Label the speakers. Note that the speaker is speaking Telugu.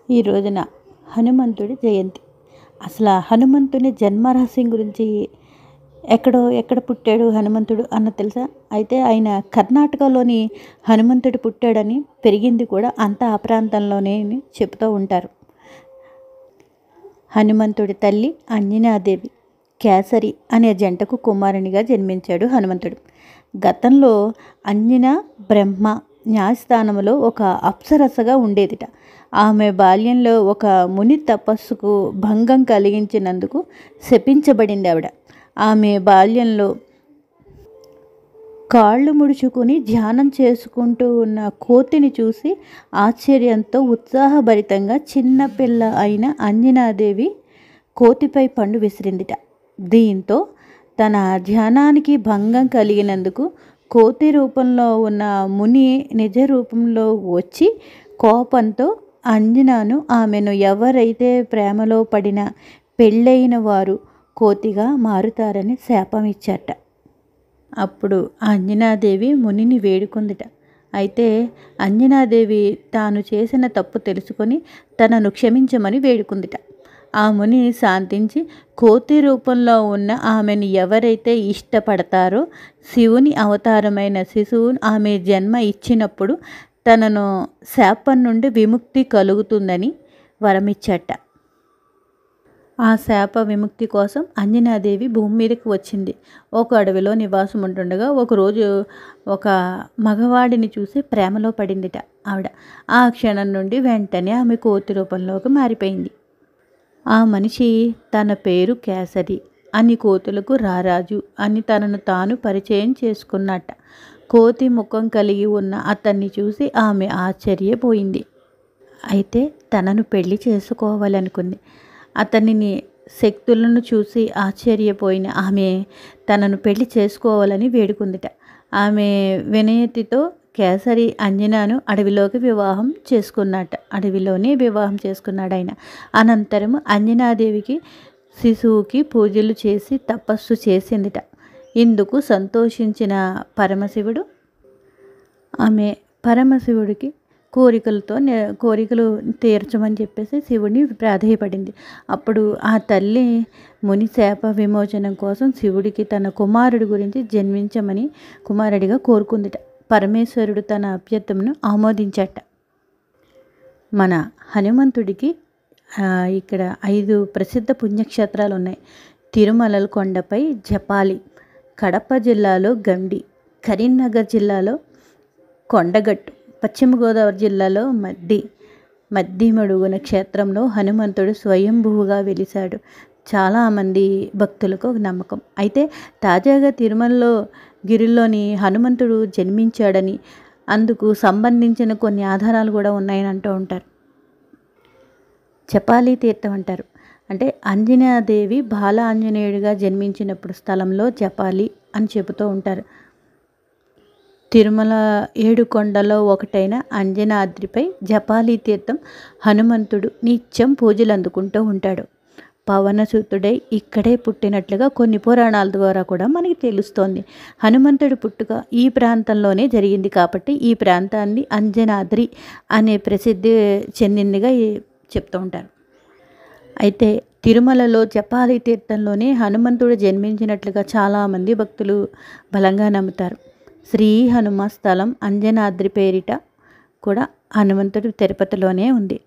Speaker 1: ఈ రోజున హనుమంతుడి జయంతి. అసలు ఆ హనుమంతుని జన్మరహస్యం గురించి ఎక్కడ పుట్టాడు హనుమంతుడు అన్న తెలుసా? అయితే ఆయన కర్ణాటకలోని హనుమంతుడు పుట్టాడని, పెరిగింది కూడా అంతా ఆ ప్రాంతంలోనే అని చెప్తూ ఉంటారు. హనుమంతుడి తల్లి అంజనాదేవి కేసరి అనే జంటకు కుమారునిగా జన్మించాడు హనుమంతుడు. గతంలో అంజన బ్రహ్మ న్యాయస్థానంలో ఒక అప్సరసగా ఉండేదిట. ఆమె బాల్యంలో ఒక ముని తపస్సుకు భంగం కలిగించినందుకు శపించబడింది ఆవిడ. ఆమె బాల్యంలో కాళ్ళు ముడుచుకుని ధ్యానం చేసుకుంటూ ఉన్న కోతిని చూసి ఆశ్చర్యంతో ఉత్సాహభరితంగా చిన్నపిల్ల అయిన అంజనాదేవి కోతిపై పండు విసిరిందిట. దీంతో తన ధ్యానానికి భంగం కలిగినందుకు కోతి రూపంలో ఉన్న ముని నిజ రూపంలో వచ్చి కోపంతో అంజనాను ఆమెను ఎవరైతే ప్రేమలో పడిన పెళ్ళైన వారు కోతిగా మారుతారని శాపం ఇచ్చారట. అప్పుడు అంజనాదేవి మునిని వేడుకుందిట. అయితే అంజనాదేవి తాను చేసిన తప్పు తెలుసుకొని తనను క్షమించమని వేడుకుందిట. ఆ ముని శాంతించి కోతి రూపంలో ఉన్న ఆమెను ఎవరైతే ఇష్టపడతారో శివుని అవతారమైన శిశువు ఆమె జన్మ ఇచ్చినప్పుడు తనను శాపం నుండి విముక్తి కలుగుతుందని వరమిచ్చట. ఆ శాప విముక్తి కోసం అంజనాదేవి భూమి మీదకి వచ్చింది. ఒక అడవిలో నివాసం ఉంటుండగా ఒకరోజు ఒక మగవాడిని చూసి ప్రేమలో పడిందిట ఆవిడ. ఆ క్షణం నుండి వెంటనే ఆమె కోతి రూపంలోకి మారిపోయింది. ఆ మనిషి తన పేరు కేసరి అని, కోతులకు రారాజు అని తనను తాను పరిచయం చేసుకున్నట్ట. కోతి ముఖం కలిగి ఉన్న అతన్ని చూసి ఆమె ఆశ్చర్యపోయింది. అయితే తనను పెళ్లి చేసుకోవాలనుకుంది. అతనిని శక్తులను చూసి ఆశ్చర్యపోయిన ఆమె తనను పెళ్లి చేసుకోవాలని వేడుకుందిట. ఆమె వినయతితో కేసరి అంజనాను అడవిలోనే వివాహం చేసుకున్నాడు ఆయన. అనంతరం అంజనాదేవికి శిశువుకి పూజలు చేసి తపస్సు చేసిందిట. ఇందుకు సంతోషించిన పరమశివుడికి కోరికలు తీర్చమని చెప్పేసి శివుడిని ప్రాధేయపడింది. అప్పుడు ఆ తల్లి ముని శాప విమోచనం కోసం శివుడికి తన కుమారుడి గురించి జన్మించమని కుమారుడిగా కోరుకుందిట. పరమేశ్వరుడు తన అభ్యర్థనను ఆమోదించట. మన హనుమంతుడికి ఇక్కడ 5 ప్రసిద్ధ పుణ్యక్షేత్రాలు ఉన్నాయి. తిరుమల కొండపై జపాలి, కడప జిల్లాలో గండి, కరీంనగర్ జిల్లాలో కొండగట్టు, పశ్చిమ గోదావరి జిల్లాలో మద్దిమడుగున క్షేత్రంలో హనుమంతుడు స్వయంభువుగా వెలిశాడు. చాలామంది భక్తులకు ఒక నమ్మకం. అయితే తాజాగా తిరుమలలో గిరిలోని హనుమంతుడు జన్మించాడని, అందుకు సంబంధించిన కొన్ని ఆధారాలు కూడా ఉన్నాయని అంటూ ఉంటారు. జపాలి తీర్థం అంటారు. అంటే అంజనాదేవి బాల ఆంజనేయుడిగా జన్మించినప్పుడు స్థలంలో జపాలి అని చెబుతూ ఉంటారు. తిరుమల 7 కొండలో ఒకటైన అంజనాద్రిపై జపాలి తీర్థం హనుమంతుడు నిత్యం పూజలు అందుకుంటూ ఉంటాడు. పవనసుతుడై ఇక్కడే పుట్టినట్లుగా కొన్ని పురాణాల ద్వారా కూడా మనకి తెలుస్తోంది. హనుమంతుడి పుట్టుక ఈ ప్రాంతంలోనే జరిగింది కాబట్టి ఈ ప్రాంతాన్ని అంజనాద్రి అనే ప్రసిద్ధి చెందిందిగా చెప్తూ ఉంటారు. అయితే తిరుమలలో జపాలి తీర్థంలోనే హనుమంతుడు జన్మించినట్లుగా చాలామంది భక్తులు బలంగా నమ్ముతారు. శ్రీ హనుమ స్థలం అంజనాద్రి పేరిట కూడా హనుమంతుడు తిరుపతిలోనే ఉంది.